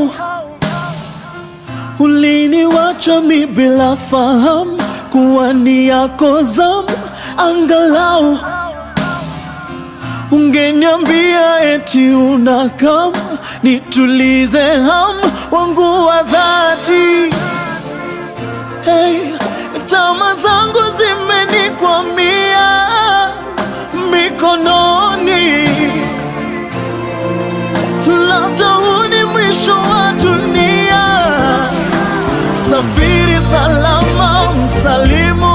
how uliniwacha mi bila fahamu kuwa ni yako zamu. Angalau ungeniambia eti unakam, nitulize hamu wangu wa dhati. Hey, tamaa zangu zimenikwamia mikononi, labda huu ni mwisho wa dunia. Safiri salama, msalimu